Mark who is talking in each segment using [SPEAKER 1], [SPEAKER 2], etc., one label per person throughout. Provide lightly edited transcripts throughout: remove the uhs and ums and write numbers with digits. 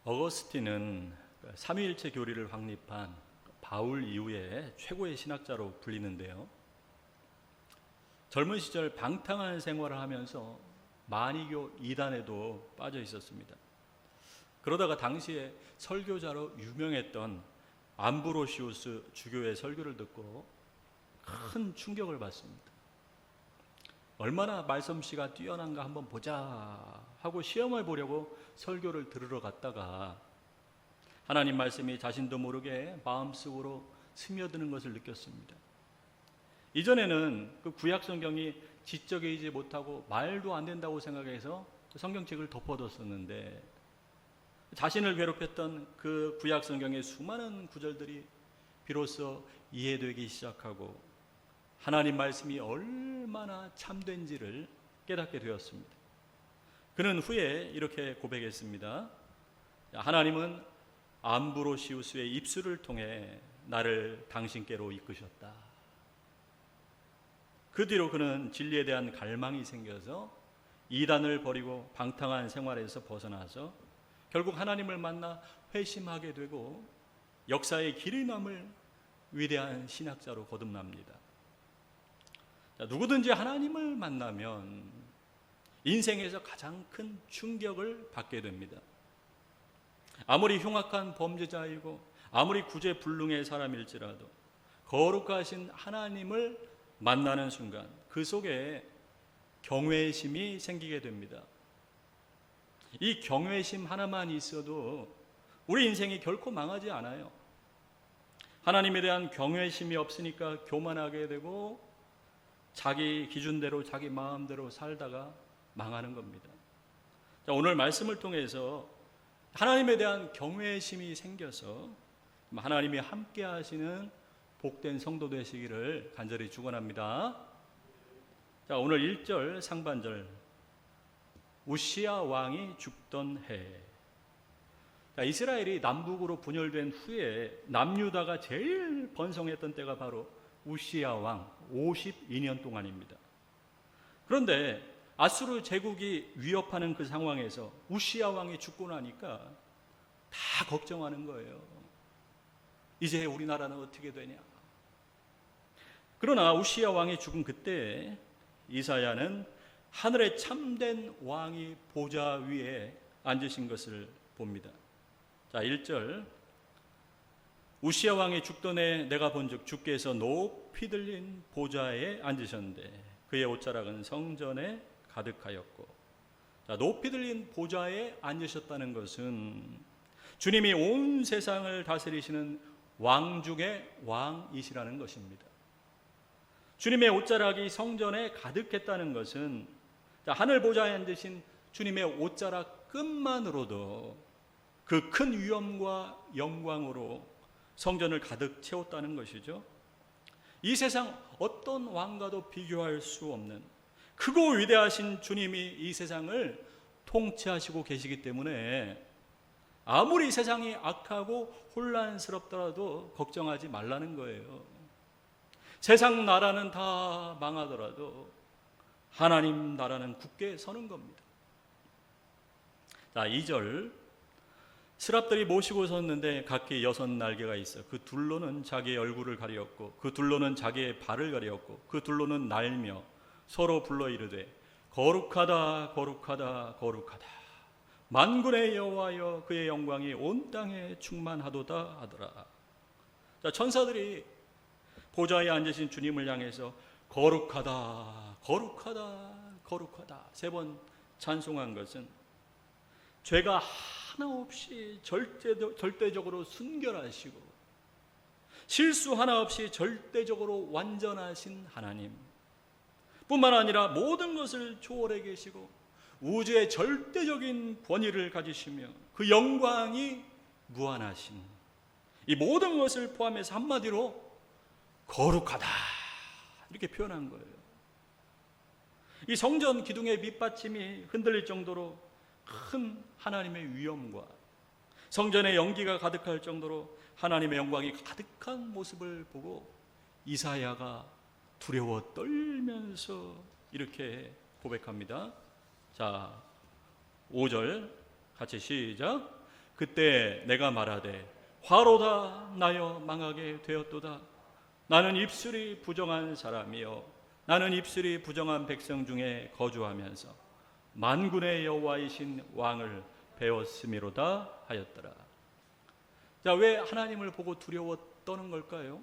[SPEAKER 1] 어거스틴은 삼위일체 교리를 확립한 바울 이후에 최고의 신학자로 불리는데요. 젊은 시절 방탕한 생활을 하면서 만이교 이단에도 빠져 있었습니다. 그러다가 당시에 설교자로 유명했던 암브로시우스 주교의 설교를 듣고 큰 충격을 받습니다. 얼마나 말솜씨가 뛰어난가 한번 보자 하고 시험을 보려고 설교를 들으러 갔다가 하나님 말씀이 자신도 모르게 마음속으로 스며드는 것을 느꼈습니다. 이전에는 그 구약 성경이 지적이지 못하고 말도 안 된다고 생각해서 성경책을 덮어뒀었는데 자신을 괴롭혔던 그 구약 성경의 수많은 구절들이 비로소 이해되기 시작하고 하나님 말씀이 얼마나 참된지를 깨닫게 되었습니다. 그는 후에 이렇게 고백했습니다. 하나님은 암브로시우스의 입술을 통해 나를 당신께로 이끄셨다. 그 뒤로 그는 진리에 대한 갈망이 생겨서 이단을 버리고 방탕한 생활에서 벗어나서 결국 하나님을 만나 회심하게 되고 역사의 길이 남을 위대한 신학자로 거듭납니다. 누구든지 하나님을 만나면 인생에서 가장 큰 충격을 받게 됩니다. 아무리 흉악한 범죄자이고 아무리 구제불능의 사람일지라도 거룩하신 하나님을 만나는 순간 그 속에 경외심이 생기게 됩니다. 이 경외심 하나만 있어도 우리 인생이 결코 망하지 않아요. 하나님에 대한 경외심이 없으니까 교만하게 되고 자기 기준대로 자기 마음대로 살다가 망하는 겁니다. 자, 오늘 말씀을 통해서 하나님에 대한 경외심이 생겨서 하나님이 함께 하시는 복된 성도 되시기를 간절히 축원합니다. 자, 오늘 1절 상반절 우시야 왕이 죽던 해. 자, 이스라엘이 남북으로 분열된 후에 남유다가 제일 번성했던 때가 바로 우시야 왕 52년 동안입니다. 그런데 아수르 제국이 위협하는 그 상황에서 우시야 왕이 죽고 나니까 다 걱정하는 거예요. 이제 우리나라는 어떻게 되냐. 그러나 우시야 왕이 죽은 그때 이사야는 하늘에 참된 왕이 보좌 위에 앉으신 것을 봅니다. 자, 1절 우시야 왕이 죽던 해 내가 본즉 주께서 높이 들린 보좌에 앉으셨는데 그의 옷자락은 성전에 가득하였고. 자, 높이 들린 보좌에 앉으셨다는 것은 주님이 온 세상을 다스리시는 왕 중의 왕이시라는 것입니다. 주님의 옷자락이 성전에 가득했다는 것은 하늘 보좌에 앉으신 주님의 옷자락 끝만으로도 그 큰 위엄과 영광으로 성전을 가득 채웠다는 것이죠. 이 세상 어떤 왕과도 비교할 수 없는 크고 위대하신 주님이 이 세상을 통치하시고 계시기 때문에 아무리 세상이 악하고 혼란스럽더라도 걱정하지 말라는 거예요. 세상 나라는 다 망하더라도 하나님 나라는 굳게 서는 겁니다. 자, 2절 스랍들이 모시고 섰는데 각기 6날개가 있어 그 둘로는 자기의 얼굴을 가리었고 그 둘로는 자기의 발을 가리었고 그 둘로는 날며 서로 불러 이르되 거룩하다 거룩하다 거룩하다 만군의 여호와여 그의 영광이 온 땅에 충만하도다 하더라. 자, 천사들이 보좌에 앉으신 주님을 향해서 거룩하다 거룩하다 거룩하다 3번 찬송한 것은 죄가 하나 없이 절대적으로 순결하시고 실수 하나 없이 절대적으로 완전하신 하나님 뿐만 아니라 모든 것을 초월해 계시고 우주의 절대적인 권위를 가지시며 그 영광이 무한하신 이 모든 것을 포함해서 한마디로 거룩하다 이렇게 표현한 거예요. 이 성전 기둥의 밑받침이 흔들릴 정도로 큰 하나님의 위엄과 성전의 연기가 가득할 정도로 하나님의 영광이 가득한 모습을 보고 이사야가 두려워 떨면서 이렇게 고백합니다. 자, 5절 같이 시작. 그때 내가 말하되 화로다 나여 망하게 되었도다. 나는 입술이 부정한 사람이요 나는 입술이 부정한 백성 중에 거주하면서 만군의 여호와이신 왕을 배웠음이로다 하였더라. 자, 왜 하나님을 보고 두려워 떠는 걸까요?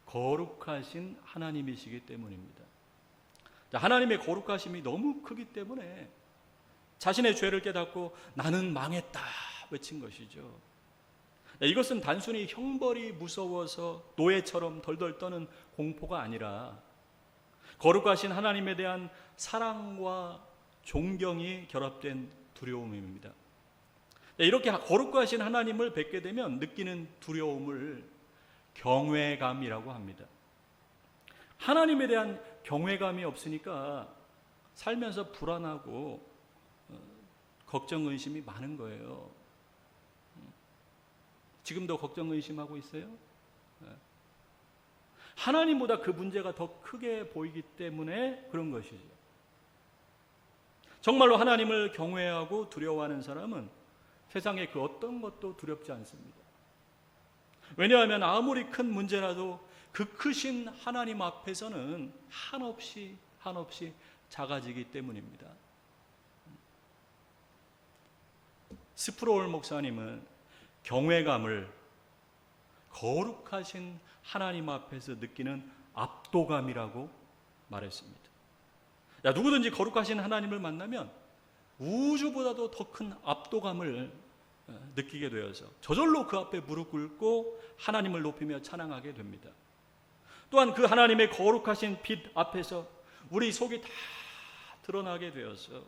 [SPEAKER 1] 거룩하신 하나님이시기 때문입니다. 자, 하나님의 거룩하심이 너무 크기 때문에 자신의 죄를 깨닫고 나는 망했다 외친 것이죠. 이것은 단순히 형벌이 무서워서 노예처럼 덜덜 떠는 공포가 아니라 거룩하신 하나님에 대한 사랑과 존경이 결합된 두려움입니다. 이렇게 거룩하신 하나님을 뵙게 되면 느끼는 두려움을 경외감이라고 합니다. 하나님에 대한 경외감이 없으니까 살면서 불안하고 걱정 의심이 많은 거예요. 지금도 걱정 의심하고 있어요? 하나님보다 그 문제가 더 크게 보이기 때문에 그런 것이죠. 정말로 하나님을 경외하고 두려워하는 사람은 세상의 그 어떤 것도 두렵지 않습니다. 왜냐하면 아무리 큰 문제라도 그 크신 하나님 앞에서는 한없이 작아지기 때문입니다. 스프로울 목사님은 경외감을 거룩하신 하나님 앞에서 느끼는 압도감이라고 말했습니다. 누구든지 거룩하신 하나님을 만나면 우주보다도 더 큰 압도감을 느끼게 되어서 저절로 그 앞에 무릎 꿇고 하나님을 높이며 찬양하게 됩니다. 또한 그 하나님의 거룩하신 빛 앞에서 우리 속이 다 드러나게 되어서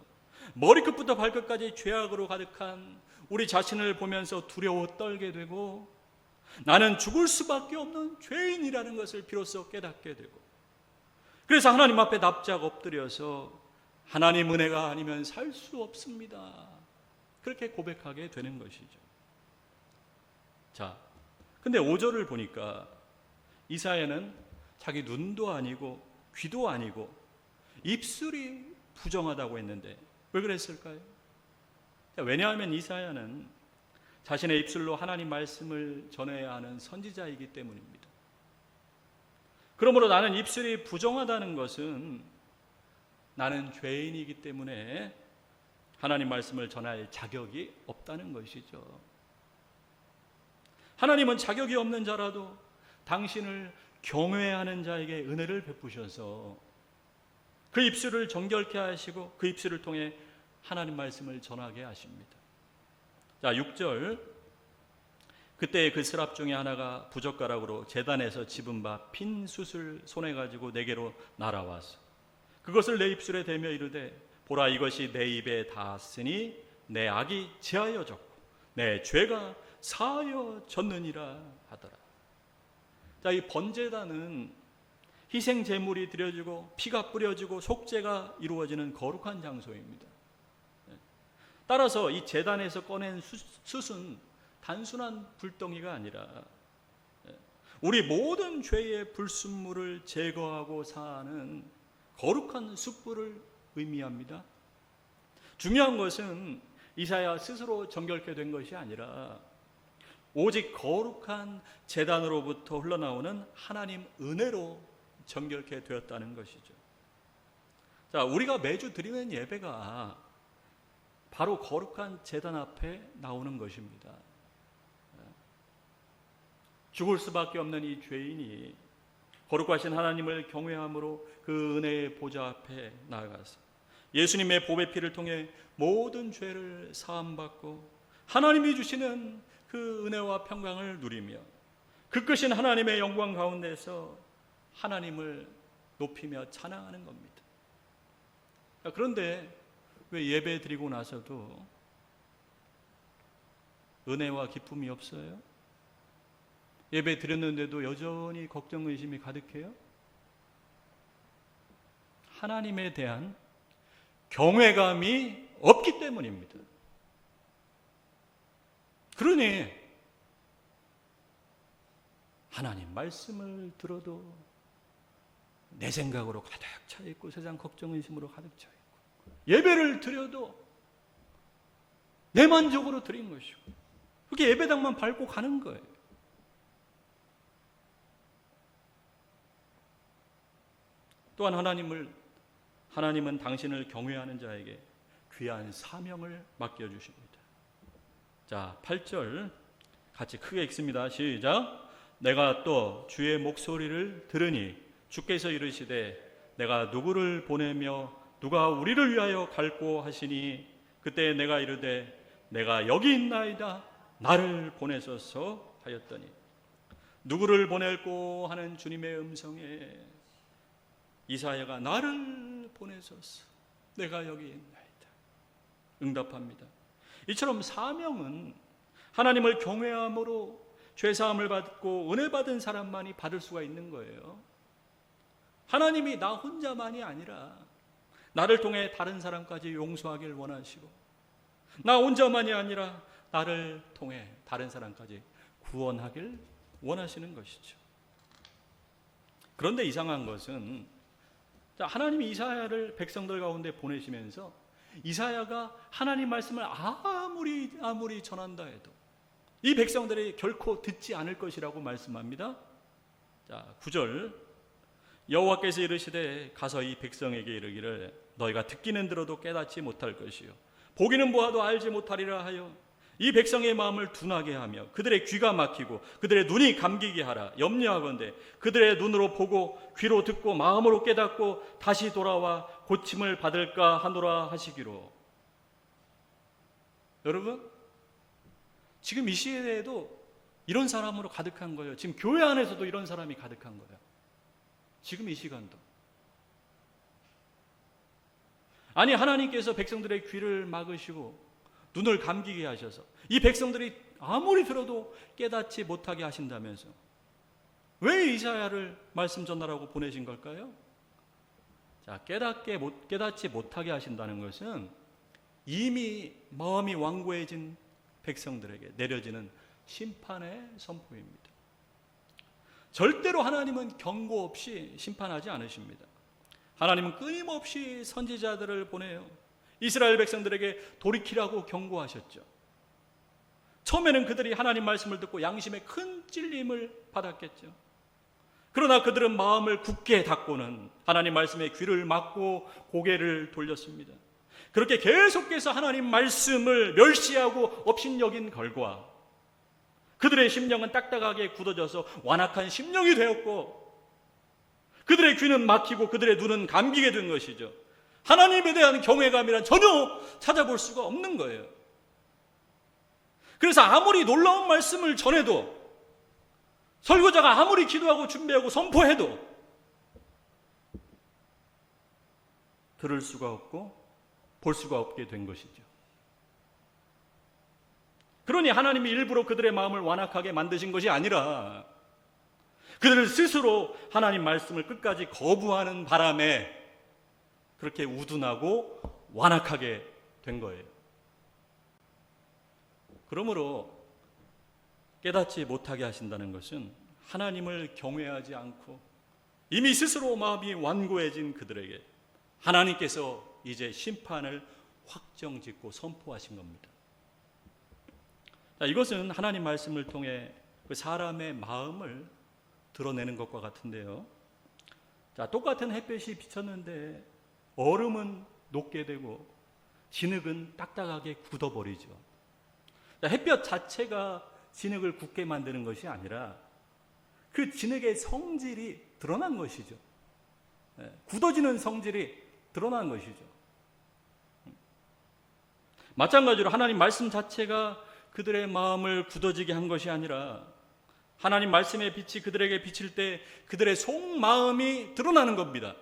[SPEAKER 1] 머리끝부터 발끝까지 죄악으로 가득한 우리 자신을 보면서 두려워 떨게 되고 나는 죽을 수밖에 없는 죄인이라는 것을 비로소 깨닫게 되고 그래서 하나님 앞에 납작 엎드려서 하나님 은혜가 아니면 살 수 없습니다. 그렇게 고백하게 되는 것이죠. 자, 근데 5절을 보니까 이사야는 자기 눈도 아니고 귀도 아니고 입술이 부정하다고 했는데 왜 그랬을까요? 왜냐하면 이사야는 자신의 입술로 하나님 말씀을 전해야 하는 선지자이기 때문입니다. 그러므로 나는 입술이 부정하다는 것은 나는 죄인이기 때문에 하나님 말씀을 전할 자격이 없다는 것이죠. 하나님은 자격이 없는 자라도 당신을 경외하는 자에게 은혜를 베푸셔서 그 입술을 정결케 하시고 그 입술을 통해 하나님 말씀을 전하게 하십니다. 자, 6절. 그때 그 스랍 중에 하나가 부젓가락으로 제단에서 집은 바 핀 숯을 손에 가지고 내게로 날아와서 그것을 내 입술에 대며 이르되 보라 이것이 내 입에 닿았으니 내 악이 제하여졌고 내 죄가 사하여졌느니라 하더라. 자, 이 번제단은 희생 제물이 드려지고 피가 뿌려지고 속죄가 이루어지는 거룩한 장소입니다. 따라서 이 제단에서 꺼낸 숯은 단순한 불덩이가 아니라 우리 모든 죄의 불순물을 제거하고 사하는 거룩한 숯불을 의미합니다. 중요한 것은 이사야 스스로 정결케 된 것이 아니라 오직 거룩한 제단으로부터 흘러나오는 하나님 은혜로 정결케 되었다는 것이죠. 자, 우리가 매주 드리는 예배가 바로 거룩한 제단 앞에 나오는 것입니다. 죽을 수밖에 없는 이 죄인이 거룩하신 하나님을 경외함으로 그 은혜의 보좌 앞에 나아가서 예수님의 보배 피를 통해 모든 죄를 사함받고 하나님이 주시는 그 은혜와 평강을 누리며 그 크신 하나님의 영광 가운데서 하나님을 높이며 찬양하는 겁니다. 그런데 왜 예배 드리고 나서도 은혜와 기쁨이 없어요? 예배 드렸는데도 여전히 걱정 의심이 가득해요? 하나님에 대한 경외감이 없기 때문입니다. 그러니 하나님 말씀을 들어도 내 생각으로 가득 차 있고 세상 걱정 의심으로 가득 차 있고 예배를 드려도 내만족으로 드린 것이고, 그렇게 예배당만 밟고 가는 거예요. 또한 하나님은 당신을 경외하는 자에게 귀한 사명을 맡겨주십니다. 자, 8절 같이 크게 읽습니다. 시작. 내가 또 주의 목소리를 들으니 주께서 이르시되 내가 누구를 보내며 누가 우리를 위하여 갈고 하시니 그때 내가 이르되 내가 여기 있나이다 나를 보내소서 하였더니, 누구를 보낼고 하는 주님의 음성에 이사야가 나를 보내소서 내가 여기 있나이다 응답합니다. 이처럼 사명은 하나님을 경외함으로 죄사함을 받고 은혜 받은 사람만이 받을 수가 있는 거예요. 하나님이 나 혼자만이 아니라 나를 통해 다른 사람까지 용서하길 원하시고, 나 혼자만이 아니라 나를 통해 다른 사람까지 구원하길 원하시는 것이죠. 그런데 이상한 것은, 하나님이 이사야를 백성들 가운데 보내시면서 이사야가 하나님 말씀을 아무리 전한다 해도 이 백성들이 결코 듣지 않을 것이라고 말씀합니다. 자, 9절. 여호와께서 이르시되 가서 이 백성에게 이르기를 너희가 듣기는 들어도 깨닫지 못할 것이요 보기는 보아도 알지 못하리라 하여 이 백성의 마음을 둔하게 하며 그들의 귀가 막히고 그들의 눈이 감기게 하라. 염려하건대 그들의 눈으로 보고 귀로 듣고 마음으로 깨닫고 다시 돌아와 고침을 받을까 하노라 하시기로. 여러분, 지금 이 시대에도 이런 사람으로 가득한 거예요. 지금 교회 안에서도 이런 사람이 가득한 거예요. 지금 이 시간도. 아니, 하나님께서 백성들의 귀를 막으시고 눈을 감기게 하셔서 이 백성들이 아무리 들어도 깨닫지 못하게 하신다면서 왜 이사야를 말씀 전하라고 보내신 걸까요? 자, 깨닫지 못하게 하신다는 것은 이미 마음이 완고해진 백성들에게 내려지는 심판의 선포입니다. 절대로 하나님은 경고 없이 심판하지 않으십니다. 하나님은 끊임없이 선지자들을 보내요. 이스라엘 백성들에게 돌이키라고 경고하셨죠. 처음에는 그들이 하나님 말씀을 듣고 양심에 큰 찔림을 받았겠죠. 그러나 그들은 마음을 굳게 닫고는 하나님 말씀에 귀를 막고 고개를 돌렸습니다. 그렇게 계속해서 하나님 말씀을 멸시하고 업신여긴 결과 그들의 심령은 딱딱하게 굳어져서 완악한 심령이 되었고 그들의 귀는 막히고 그들의 눈은 감기게 된 것이죠. 하나님에 대한 경외감이란 전혀 찾아볼 수가 없는 거예요. 그래서 아무리 놀라운 말씀을 전해도, 설교자가 아무리 기도하고 준비하고 선포해도 들을 수가 없고 볼 수가 없게 된 것이죠. 그러니 하나님이 일부러 그들의 마음을 완악하게 만드신 것이 아니라 그들 스스로 하나님 말씀을 끝까지 거부하는 바람에 그렇게 우둔하고 완악하게 된 거예요. 그러므로 깨닫지 못하게 하신다는 것은 하나님을 경외하지 않고 이미 스스로 마음이 완고해진 그들에게 하나님께서 이제 심판을 확정짓고 선포하신 겁니다. 자, 이것은 하나님 말씀을 통해 그 사람의 마음을 드러내는 것과 같은데요. 자, 똑같은 햇볕이 비쳤는데 얼음은 녹게 되고 진흙은 딱딱하게 굳어버리죠. 자, 햇볕 자체가 진흙을 굳게 만드는 것이 아니라 그 진흙의 성질이 드러난 것이죠. 굳어지는 성질이 드러난 것이죠. 마찬가지로 하나님 말씀 자체가 그들의 마음을 굳어지게 한 것이 아니라 하나님 말씀의 빛이 그들에게 비칠 때 그들의 속마음이 드러나는 겁니다.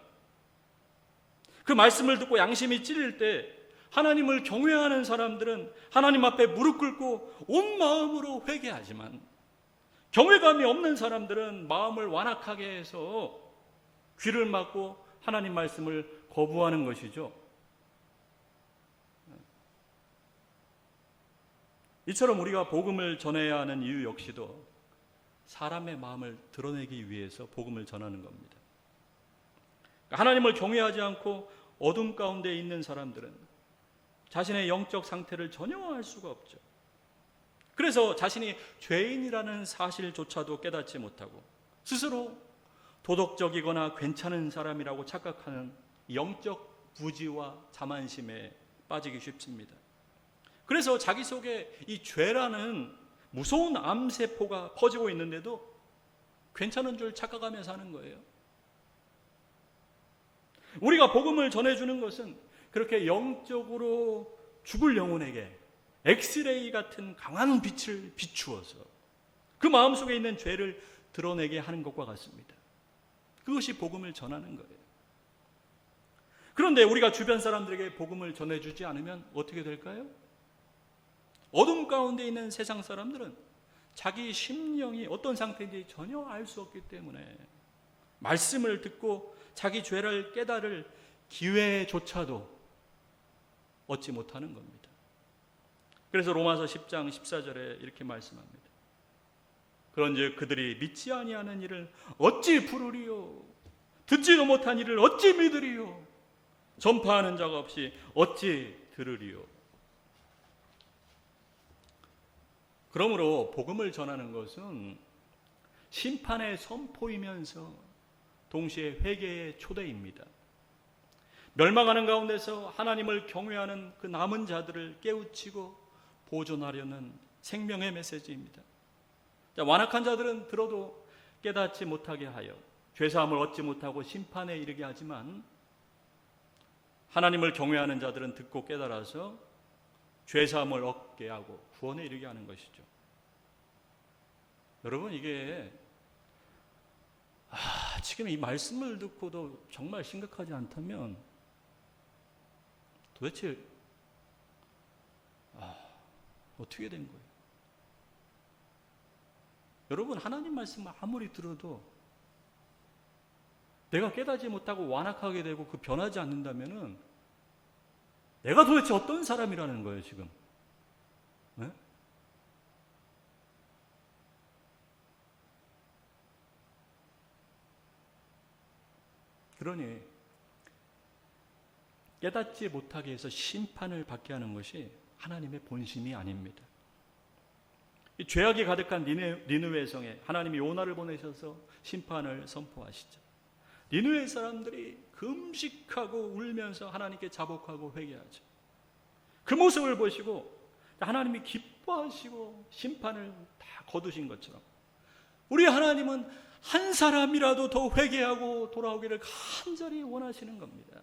[SPEAKER 1] 그 말씀을 듣고 양심이 찔릴 때 하나님을 경외하는 사람들은 하나님 앞에 무릎 꿇고 온 마음으로 회개하지만 경외감이 없는 사람들은 마음을 완악하게 해서 귀를 막고 하나님 말씀을 거부하는 것이죠. 이처럼 우리가 복음을 전해야 하는 이유 역시도 사람의 마음을 드러내기 위해서 복음을 전하는 겁니다. 하나님을 경외하지 않고 어둠 가운데 있는 사람들은 자신의 영적 상태를 전혀 알 수가 없죠. 그래서 자신이 죄인이라는 사실조차도 깨닫지 못하고 스스로 도덕적이거나 괜찮은 사람이라고 착각하는 영적 부지와 자만심에 빠지기 쉽습니다. 그래서 자기 속에 이 죄라는 무서운 암세포가 퍼지고 있는데도 괜찮은 줄 착각하며 사는 거예요. 우리가 복음을 전해주는 것은 그렇게 영적으로 죽을 영혼에게 엑스레이 같은 강한 빛을 비추어서 그 마음속에 있는 죄를 드러내게 하는 것과 같습니다. 그것이 복음을 전하는 거예요. 그런데 우리가 주변 사람들에게 복음을 전해주지 않으면 어떻게 될까요? 어둠 가운데 있는 세상 사람들은 자기 심령이 어떤 상태인지 전혀 알 수 없기 때문에 말씀을 듣고 자기 죄를 깨달을 기회조차도 얻지 못하는 겁니다. 그래서 로마서 10장 14절에 이렇게 말씀합니다. 그런즉 그들이 믿지 아니하는 일을 어찌 부르리요? 듣지도 못한 일을 어찌 믿으리요? 전파하는 자가 없이 어찌 들으리요? 그러므로 복음을 전하는 것은 심판의 선포이면서 동시에 회개의 초대입니다. 멸망하는 가운데서 하나님을 경외하는 그 남은 자들을 깨우치고 보존하려는 생명의 메시지입니다. 완악한 자들은 들어도 깨닫지 못하게 하여 죄사함을 얻지 못하고 심판에 이르게 하지만 하나님을 경외하는 자들은 듣고 깨달아서 죄사함을 얻게 하고 구원에 이르게 하는 것이죠. 여러분, 이게 지금 이 말씀을 듣고도 정말 심각하지 않다면 도대체 어떻게 된 거예요? 여러분, 하나님 말씀을 아무리 들어도 내가 깨닫지 못하고 완악하게 되고 그 변하지 않는다면은 내가 도대체 어떤 사람이라는 거예요, 지금? 네? 그러니 깨닫지 못하게 해서 심판을 받게 하는 것이 하나님의 본심이 아닙니다. 이 죄악이 가득한 니느웨 성에 하나님이 요나를 보내셔서 심판을 선포하시죠. 니느웨 사람들이 금식하고 울면서 하나님께 자복하고 회개하죠. 그 모습을 보시고 하나님이 기뻐하시고 심판을 다 거두신 것처럼 우리 하나님은 한 사람이라도 더 회개하고 돌아오기를 간절히 원하시는 겁니다.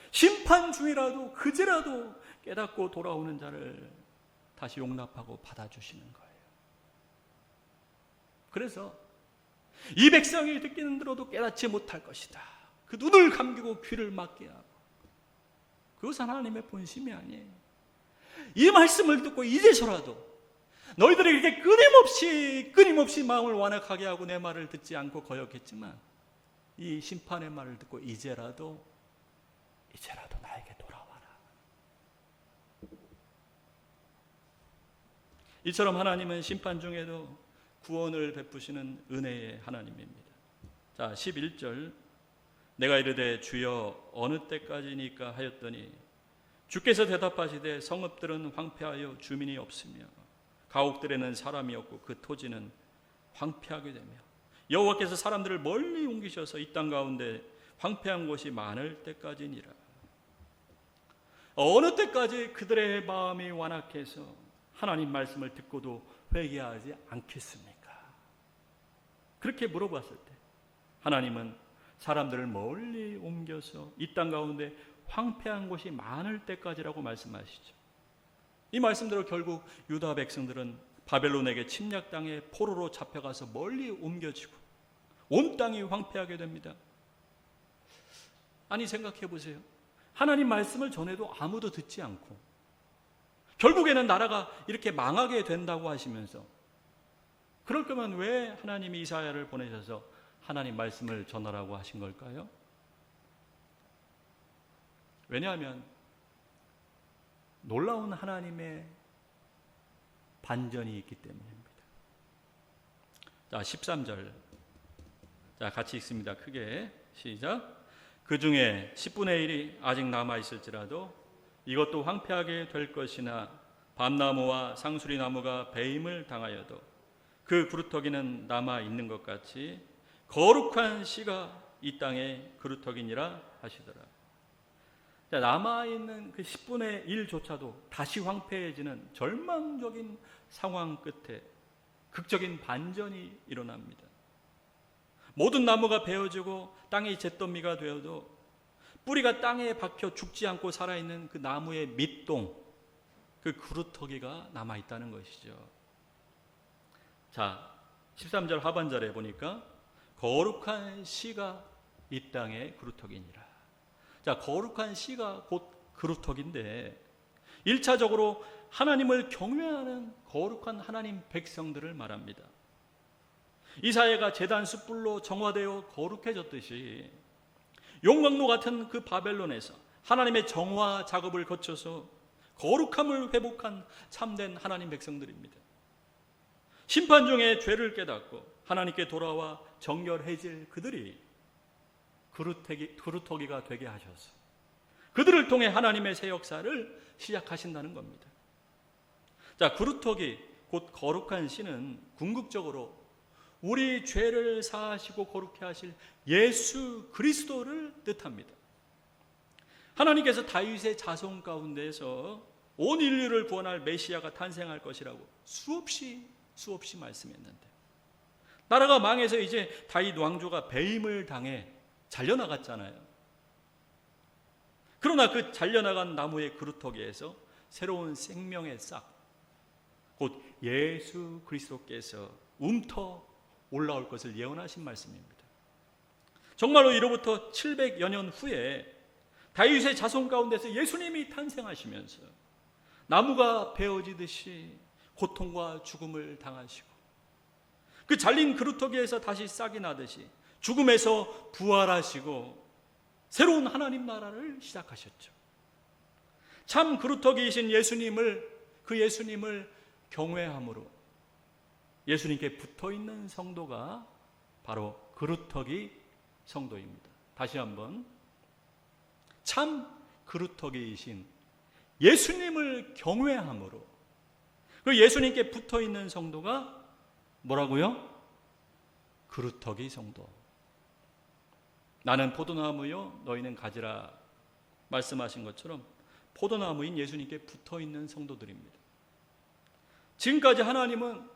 [SPEAKER 1] 심판 중이라도 그제라도 깨닫고 돌아오는 자를 다시 용납하고 받아주시는 거예요. 그래서 이 백성이 듣기는 들어도 깨닫지 못할 것이다. 그 눈을 감기고 귀를 막게 하고, 그것은 하나님의 본심이 아니에요. 이 말씀을 듣고 이제서라도 너희들이 이렇게 끊임없이 마음을 완악하게 하고 내 말을 듣지 않고 거역했지만 이 심판의 말을 듣고 이제라도 나에게 돌아와라. 이처럼 하나님은 심판 중에도 구원을 베푸시는 은혜의 하나님입니다. 자, 11절, 내가 이르되 주여 어느 때까지니까 하였더니 주께서 대답하시되 성읍들은 황폐하여 주민이 없으며 가옥들에는 사람이 없고 그 토지는 황폐하게 되며 여호와께서 사람들을 멀리 옮기셔서 이 땅 가운데 황폐한 곳이 많을 때까지니라. 어느 때까지 그들의 마음이 완악해서 하나님 말씀을 듣고도 회개하지 않겠습니까? 그렇게 물어봤을 때 하나님은 사람들을 멀리 옮겨서 이 땅 가운데 황폐한 곳이 많을 때까지라고 말씀하시죠. 이 말씀대로 결국 유다 백성들은 바벨론에게 침략당해 포로로 잡혀가서 멀리 옮겨지고 온 땅이 황폐하게 됩니다. 아니, 생각해 보세요. 하나님 말씀을 전해도 아무도 듣지 않고 결국에는 나라가 이렇게 망하게 된다고 하시면서, 그럴 거면 왜 하나님이 이사야를 보내셔서 하나님 말씀을 전하라고 하신 걸까요? 왜냐하면 놀라운 하나님의 반전이 있기 때문입니다. 자, 13절. 자, 같이 읽습니다. 크게 시작. 그 중에 10분의 1이 아직 남아 있을지라도 이것도 황폐하게 될 것이나 밤나무와 상수리 나무가 배임을 당하여도 그 그루터기는 남아 있는 것 같이 거룩한 씨가 이 땅의 그루터기니라 하시더라. 남아 있는 그 10분의 1조차도 다시 황폐해지는 절망적인 상황 끝에 극적인 반전이 일어납니다. 모든 나무가 베어지고 땅이 잿더미가 되어도 뿌리가 땅에 박혀 죽지 않고 살아있는 그 나무의 밑동, 그 그루터기가 남아있다는 것이죠. 자, 13절 하반절에 보니까 거룩한 씨가 이 땅의 그루터기니라. 자, 거룩한 씨가 곧 그루터기인데 1차적으로 하나님을 경외하는 거룩한 하나님 백성들을 말합니다. 이사야가 제단 숯불로 정화되어 거룩해졌듯이 용광로 같은 그 바벨론에서 하나님의 정화 작업을 거쳐서 거룩함을 회복한 참된 하나님 백성들입니다. 심판 중에 죄를 깨닫고 하나님께 돌아와 정결해질 그들이 그루터기가 되게 하셔서 그들을 통해 하나님의 새 역사를 시작하신다는 겁니다. 자, 그루터기 곧 거룩한 씨는 궁극적으로 우리 죄를 사하시고 거룩해 하실 예수 그리스도를 뜻합니다. 하나님께서 다윗의 자손 가운데에서 온 인류를 구원할 메시아가 탄생할 것이라고 수없이 말씀했는데 나라가 망해서 이제 다윗 왕조가 배임을 당해 잘려나갔잖아요. 그러나 그 잘려나간 나무의 그루터기에서 새로운 생명의 싹, 곧 예수 그리스도께서 움터 올라올 것을 예언하신 말씀입니다. 정말로 이로부터 700여 년 후에 다윗의 자손 가운데서 예수님이 탄생하시면서 나무가 베어지듯이 고통과 죽음을 당하시고 그 잘린 그루터기에서 다시 싹이 나듯이 죽음에서 부활하시고 새로운 하나님 나라를 시작하셨죠. 참 그루터기이신 그 예수님을 경외함으로 예수님께 붙어있는 성도가 바로 그루터기 성도입니다. 다시 한번, 참 그루터기이신 예수님을 경외함으로 그 예수님께 붙어있는 성도가 뭐라고요? 그루터기 성도. 나는 포도나무요 너희는 가지라 말씀하신 것처럼 포도나무인 예수님께 붙어있는 성도들입니다. 지금까지 하나님은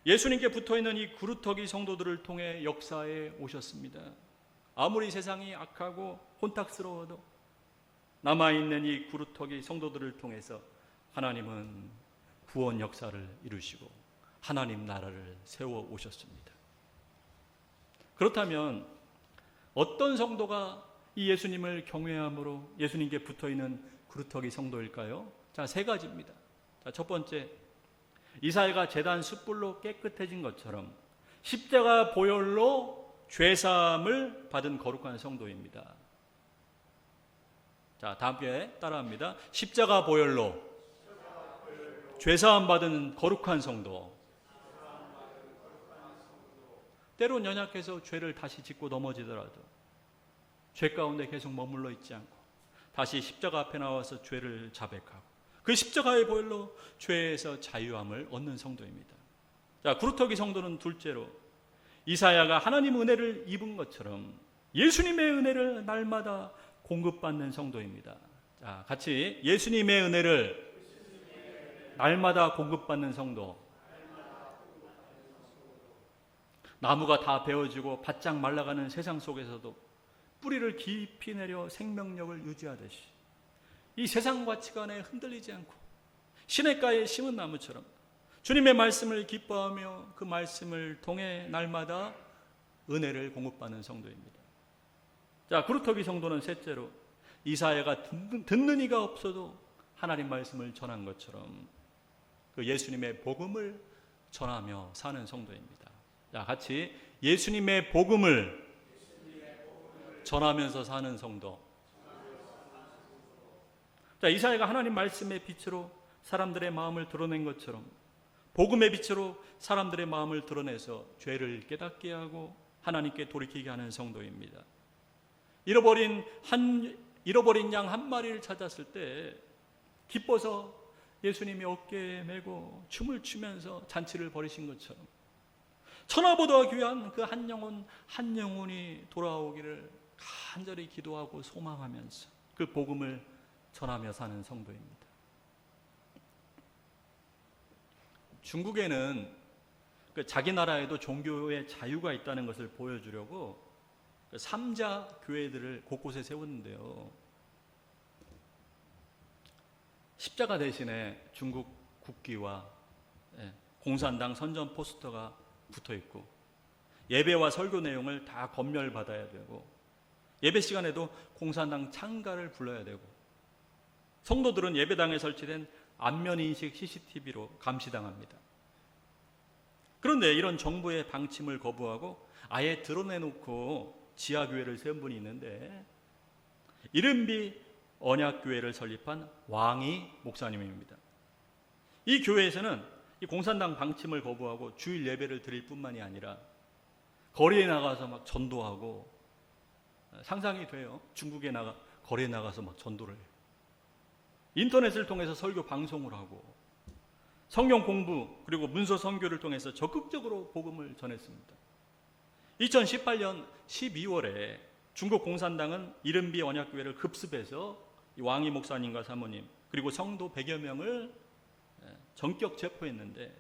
[SPEAKER 1] 예수님께 붙어있는 이 그루터기 성도들을 통해 역사에 오셨습니다. 아무리 세상이 악하고 혼탁스러워도 남아있는 이 그루터기 성도들을 통해서 하나님은 구원 역사를 이루시고 하나님 나라를 세워 오셨습니다. 그렇다면 어떤 성도가 이 예수님을 경외함으로 예수님께 붙어있는 그루터기 성도일까요? 자, 세 가지입니다. 자, 첫 번째, 이사야가 제단 숯불로 깨끗해진 것처럼 십자가 보혈로 죄사함을 받은 거룩한 성도입니다. 자, 다 함께 따라합니다. 십자가 보혈로 죄사함 받은 거룩한 성도. 때론 연약해서 죄를 다시 짓고 넘어지더라도 죄 가운데 계속 머물러 있지 않고 다시 십자가 앞에 나와서 죄를 자백하고 그 십자가의 보혈로 죄에서 자유함을 얻는 성도입니다. 자, 그루터기 성도는 둘째로 이사야가 하나님 은혜를 입은 것처럼 예수님의 은혜를 날마다 공급받는 성도입니다. 자, 같이 예수님의 은혜를 날마다 공급받는 성도. 나무가 다 베어지고 바짝 말라가는 세상 속에서도 뿌리를 깊이 내려 생명력을 유지하듯이 이 세상 가치관에 흔들리지 않고 시냇가에 심은 나무처럼 주님의 말씀을 기뻐하며 그 말씀을 통해 날마다 은혜를 공급받는 성도입니다. 자, 그루터기 성도는 셋째로 이사야가 듣는 이가 없어도 하나님 말씀을 전한 것처럼 그 예수님의 복음을 전하며 사는 성도입니다. 자, 같이 예수님의 복음을 전하면서 사는 성도. 자, 이사야가 하나님 말씀의 빛으로 사람들의 마음을 드러낸 것처럼 복음의 빛으로 사람들의 마음을 드러내서 죄를 깨닫게 하고 하나님께 돌이키게 하는 성도입니다. 잃어버린 양 한 마리를 찾았을 때 기뻐서 예수님이 어깨에 메고 춤을 추면서 잔치를 벌이신 것처럼 천하보다 귀한 그 한 영혼 한 영혼이 돌아오기를 간절히 기도하고 소망하면서 그 복음을 전하며 사는 성도입니다. 중국에는 자기 나라에도 종교의 자유가 있다는 것을 보여주려고 삼자 교회들을 곳곳에 세웠는데요. 십자가 대신에 중국 국기와 공산당 선전 포스터가 붙어 있고 예배와 설교 내용을 다 검열받아야 되고 예배 시간에도 공산당 찬가를 불러야 되고 성도들은 예배당에 설치된 안면인식 CCTV로 감시당합니다. 그런데 이런 정부의 방침을 거부하고 아예 드러내놓고 지하교회를 세운 분이 있는데 이른비 언약교회를 설립한 왕이 목사님입니다. 이 교회에서는 이 공산당 방침을 거부하고 주일 예배를 드릴 뿐만이 아니라 거리에 나가서 막 전도하고, 상상이 돼요. 중국에 거리에 나가서 막 전도를 해요. 인터넷을 통해서 설교 방송을 하고 성경 공부 그리고 문서 선교를 통해서 적극적으로 복음을 전했습니다. 2018년 12월에 중국 공산당은 이른비 언약교회를 급습해서 왕이 목사님과 사모님 그리고 성도 100여 명을 전격 체포했는데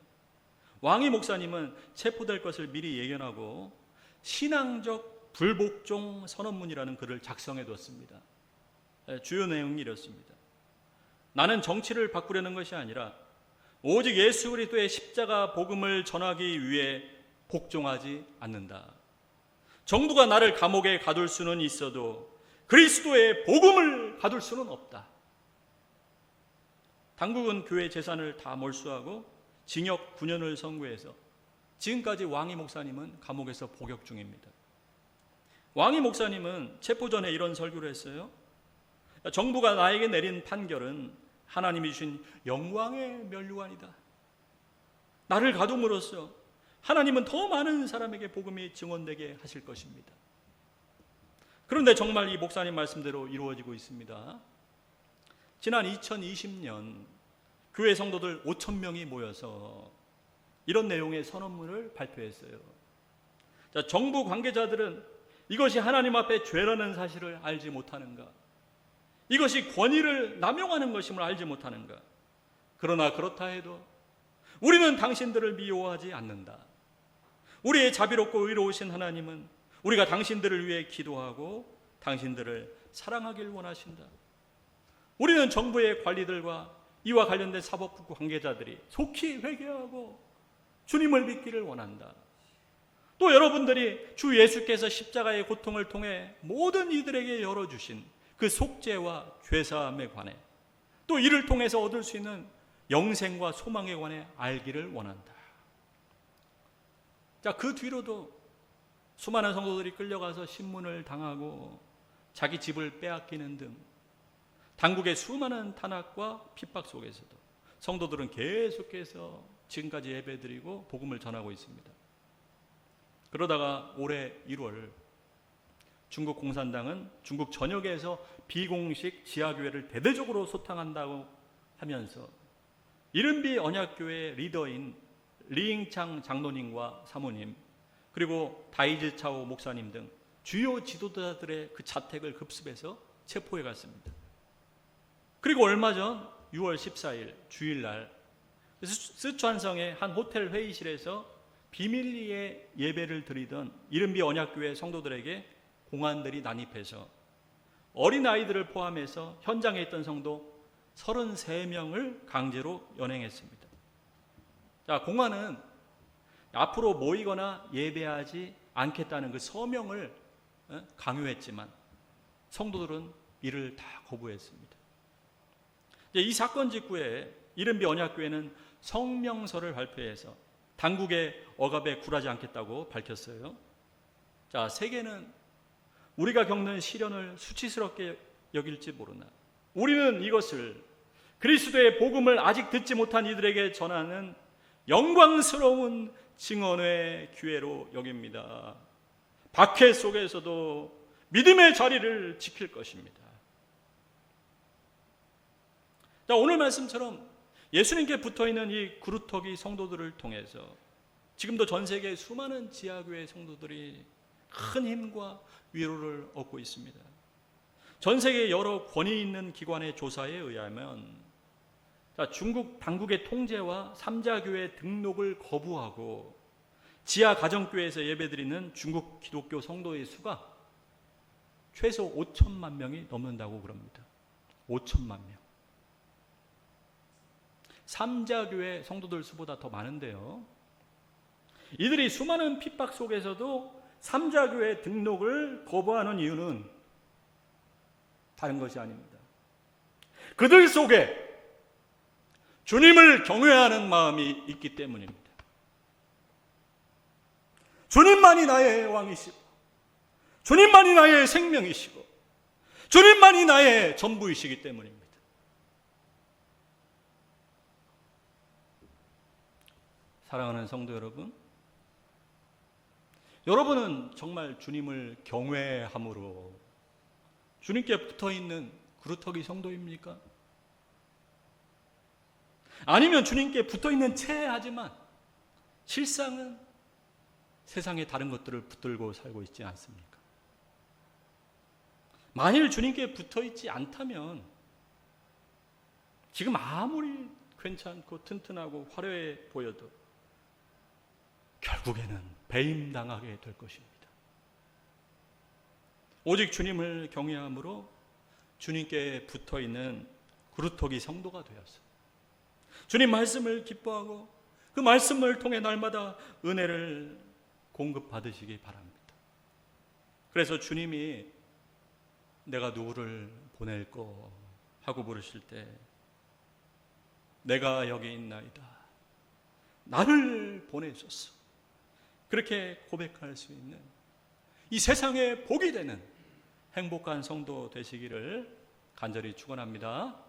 [SPEAKER 1] 왕이 목사님은 체포될 것을 미리 예견하고 신앙적 불복종 선언문이라는 글을 작성해 뒀습니다. 주요 내용이 이렇습니다. 나는 정치를 바꾸려는 것이 아니라 오직 예수 그리스도의 십자가 복음을 전하기 위해 복종하지 않는다. 정부가 나를 감옥에 가둘 수는 있어도 그리스도의 복음을 가둘 수는 없다. 당국은 교회 재산을 다 몰수하고 징역 9년을 선고해서 지금까지 왕이 목사님은 감옥에서 복역 중입니다. 왕이 목사님은 체포 전에 이런 설교를 했어요. 정부가 나에게 내린 판결은 하나님이 주신 영광의 면류관이다. 나를 가둠으로써 하나님은 더 많은 사람에게 복음이 증언되게 하실 것입니다. 그런데 정말 이 목사님 말씀대로 이루어지고 있습니다. 지난 2020년 교회 성도들 5,000명이 모여서 이런 내용의 선언문을 발표했어요. 자, 정부 관계자들은 이것이 하나님 앞에 죄라는 사실을 알지 못하는가? 이것이 권위를 남용하는 것임을 알지 못하는가? 그러나 그렇다 해도 우리는 당신들을 미워하지 않는다. 우리의 자비롭고 의로우신 하나님은 우리가 당신들을 위해 기도하고 당신들을 사랑하길 원하신다. 우리는 정부의 관리들과 이와 관련된 사법부 관계자들이 속히 회개하고 주님을 믿기를 원한다. 또 여러분들이 주 예수께서 십자가의 고통을 통해 모든 이들에게 열어주신 그 속죄와 죄사함에 관해 또 이를 통해서 얻을 수 있는 영생과 소망에 관해 알기를 원한다. 자, 그 뒤로도 수많은 성도들이 끌려가서 신문을 당하고 자기 집을 빼앗기는 등 당국의 수많은 탄압과 핍박 속에서도 성도들은 계속해서 지금까지 예배드리고 복음을 전하고 있습니다. 그러다가 올해 1월 중국 공산당은 중국 전역에서 비공식 지하교회를 대대적으로 소탕한다고 하면서 이른비 언약교회 리더인 리잉창 장로님과 사모님 그리고 다이즈차오 목사님 등 주요 지도자들의 그 자택을 급습해서 체포해 갔습니다. 그리고 얼마 전 6월 14일 주일날 쓰촨성의 한 호텔 회의실에서 비밀리에 예배를 드리던 이른비 언약교회 성도들에게 공안들이 난입해서 어린아이들을 포함해서 현장에 있던 성도 33명을 강제로 연행했습니다. 자, 공안은 앞으로 모이거나 예배하지 않겠다는 그 서명을 강요했지만 성도들은 이를 다 거부했습니다. 이 사건 직후에 이른비 언약교회는 성명서를 발표해서 당국의 억압에 굴하지 않겠다고 밝혔어요. 자, 세계는 우리가 겪는 시련을 수치스럽게 여길지 모르나 우리는 이것을 그리스도의 복음을 아직 듣지 못한 이들에게 전하는 영광스러운 증언의 기회로 여깁니다. 박해 속에서도 믿음의 자리를 지킬 것입니다. 자, 오늘 말씀처럼 예수님께 붙어있는 이 그루터기 성도들을 통해서 지금도 전 세계 수많은 지하교회 성도들이 큰 힘과 위로를 얻고 있습니다. 전 세계 여러 권위 있는 기관의 조사에 의하면 중국 당국의 통제와 삼자교회 등록을 거부하고 지하 가정교회에서 예배드리는 중국 기독교 성도의 수가 최소 5천만 명이 넘는다고 그럽니다. 5천만 명. 삼자교회 성도들 수보다 더 많은데요. 이들이 수많은 핍박 속에서도 삼자교회 등록을 거부하는 이유는 다른 것이 아닙니다. 그들 속에 주님을 경외하는 마음이 있기 때문입니다. 주님만이 나의 왕이시고 주님만이 나의 생명이시고 주님만이 나의 전부이시기 때문입니다. 사랑하는 성도 여러분, 여러분은 정말 주님을 경외함으로 주님께 붙어있는 그루터기 성도입니까? 아니면 주님께 붙어있는 체하지만 실상은 세상의 다른 것들을 붙들고 살고 있지 않습니까? 만일 주님께 붙어있지 않다면 지금 아무리 괜찮고 튼튼하고 화려해 보여도 결국에는 배임당하게 될 것입니다. 오직 주님을 경외함으로 주님께 붙어있는 그루터기 성도가 되어서 주님 말씀을 기뻐하고 그 말씀을 통해 날마다 은혜를 공급받으시기 바랍니다. 그래서 주님이 내가 누구를 보낼꼬 하고 부르실 때 내가 여기 있나이다, 나를 보내소서, 그렇게 고백할 수 있는 이 세상에 복이 되는 행복한 성도 되시기를 간절히 축원합니다.